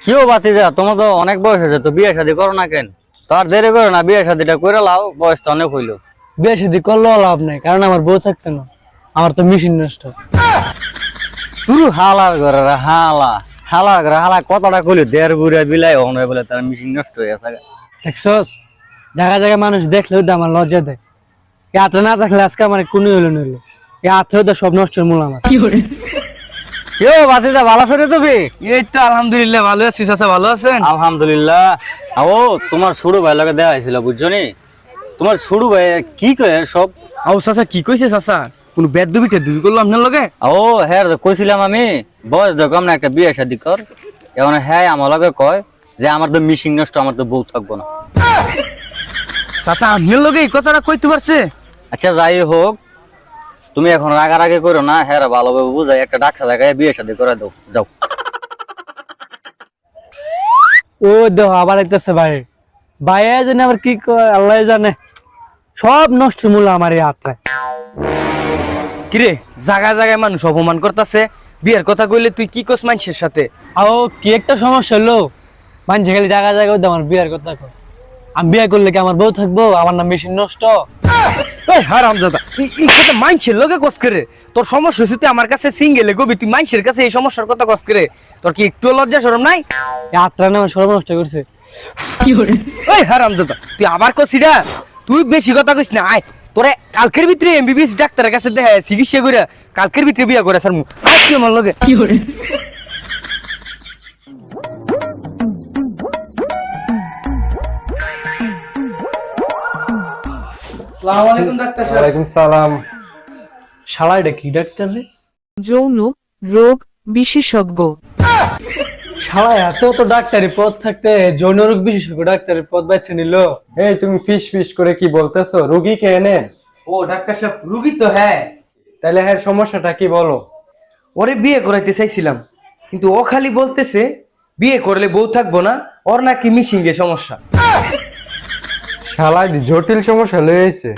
কিও বাতিজা, তোমার তো অনেক বয়স হয়েছে, তো বিয়ে শাদী করো না কেন? তো আর দেরি করো না, বিয়ে শাদীটা করে লাও, বয়স তো অনেক হইলো। বিয়ে শাদী করলেও লাভ নাই, কারণ আমার বউ থাকতো না, আমার তো মেশিন নষ্ট। তুই হালার ঘরে হালা হালার ঘরে হালা কতটা কইলি, দেড় বুড়া বিলাই হনে বলে তার মেশিন নষ্ট হয়ে গেছে। দেখছস, জায়গা জায়গায় মানুষ দেখলেও তো আমার লজ্জা দেয়। এই হাতে না থাকলে আজকে আমার কোনো হইলো নইলো, এই হাতে তো সব নষ্টের মূল আমার। কিও বাতিজা, ভালো আছো রে তুমি? এই তো আলহামদুলিল্লাহ ভালো আছি। চাচা ভালো আছেন? আলহামদুলিল্লাহ। ও তোমার ছোট ভাই লগে দেওয়া হয়েছিল, বুঝছো নি? তোমার ছোট ভাই কি কয় সব? আও চাচা কি কইছে চাচা? কোন বেদবি টেদবি করলো আপনার লগে? ও হ্যাঁ, কইছিলাম আমি বয়স দেখো না, একটা বিয়ে শাদী কর। এখন হ্যাঁ আমার লগে কয় যে আমার তো মিশিং নষ্ট, আমার তো বউ থাকবো না। চাচা আপনার লগে এই কথাটা কইতে পারছে? আচ্ছা যাই হোক, তুমি এখন রাগারাগি করো না, হ্যাঁ ভালোভাবে বুঝাই একটা ডাক্তার দেখায় বিয়ে শাদী করে দাও, যাও। ও দেহ আবার আইতেছে ভাই, ভাইয়া জানে আবার কি কয় আল্লাহ জানে, সব নষ্ট মূল আমার এই হাতটায়। কিরে জায়গায় জায়গায় মানুষ অপমান করতেছে, বিয়ের কথা কইলে তুই কি কস মানুষের সাথে? আও কি একটা সমস্যা হলো, মানছে খালি জায়গা জায়গায় আমার বিয়ের কথা কয়। আমি বিয়ে করলে কি আমার বউ থাকবো? আমার না মেশিন নষ্ট। এই হারামজাদা, তুই এই কথা মানুষের লগে কস করে? তোর সমস্যা হচ্ছে তুই আমার কাছে সিঙ্গেলে গবি, তুই মানুষের কাছে এই সমস্যার কথা কস করে? তোর কি একটু লজ্জা শরম নাই? এই হাতটা না আমার সর্ব নষ্ট করছে। এই হারামজাদা, তুই আবার কসিডা? তুই বেশি কথা কইস না। আয় তোরে কালকের ভিতরে এমবিবিএস ডাক্তারের কাছে দেখা চিকিৎসা করে কালকের ভিতরে বিয়া করে স্যার। আয় তুই আমার লগে। আসসালামু আলাইকুম ডাক্তার সাহেব। ওয়ালাইকুম সালাম। শালা এটা কি ডাক্তার রে? যৌন রোগ বিশেষজ্ঞ। শালা এত তো ডাক্তারি পদ থাকতে যৌন রোগ বিশেষজ্ঞ ডাক্তারের পদ বেছে নিল। এই তুমি ফিস ফিস করে কি বলতেছো? রোগী কে এনে? ও ডাক্তার সাহেব, রুগী তো হ্যাঁ। তাহলে হ্যাঁ সমস্যাটা কি বলো? ওরে বিয়ে করাইতে চাইছিলাম, কিন্তু ও খালি বলতেছে বিয়ে করলে বউ থাকবো না, ওর নাকি মিশিংয়ে সমস্যা। শালা জটিল সমস্যা লয়েছে।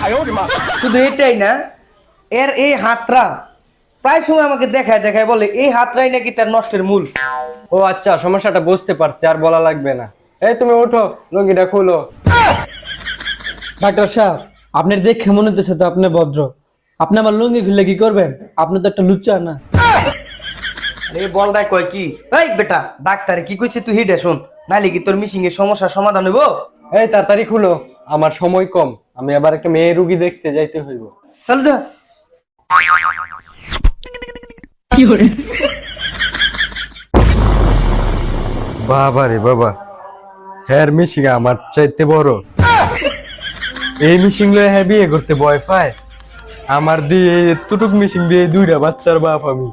শুধু এটাই না, এর এই হাতটা প্রায় সময় আমাকে দেখায় দেখায় বলে এই হাতটাই নাকি তার নষ্টের মূল। ও আচ্ছা, সমস্যাটা বুঝতে পারছি, আর বলা লাগবে না। এই তুমি ওঠো, লুঙ্গিটা খুলো। ডাক্তার সাহেব, আপনার দেখে মনে হচ্ছে তো আপনি ভদ্র, আপনি আমার লুঙ্গি খুললে কি করবেন? আপনি তো একটা লুচ্চা না। আরে বলদাই কয় কি, এই বেটা ডাক্তারে কি কইছে তুই হিডে শোন, নাইলে কি তোর মিশিং এর সমস্যার সমাধান হইব? এই তাড়াতাড়ি খুলো, আমার সময় কম, আমি আবার একটা মেয়ে রুগী দেখতে যাইতে হইব। চল যা। বাবা রে বাবা, হ্যাঁ মিশিং আমার চাইতে বড়। এই মিশিং লয়ে হ্যাঁ বিয়ে করতে ভয় পায়? আমার দিয়ে এতটুক মিশিং দিয়ে দুইটা বাচ্চার বাপ আমি।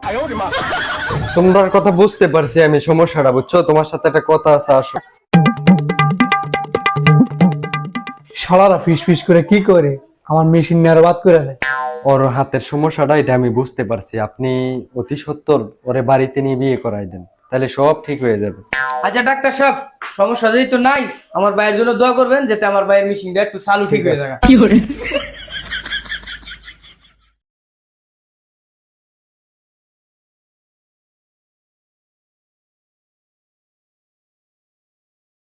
তোমার কথা বুঝতে পারছি আমি, সমস্যাটা বুঝছো? তোমার সাথে একটা কথা আছে, আসো। শালারা ফিস ফিস করে কি করে আমার মেশিন নিয়ে আরো বাদ করে দেয়। ওর হাতের সমস্যাটা এটা আমি বুঝতে পারছি, আপনি অতি সত্বর ওরে বাড়িতে নিয়ে বিয়ে করাই দেন, তাহলে সব ঠিক হয়ে যাবে। আচ্ছা ডাক্তার সাহেব, সমস্যা যেহেতু নাই, আমার ভাইয়ের জন্য দোয়া করবেন যাতে আমার ভাইয়ের মিশিংটা একটু চালু ঠিক হয়ে যায়।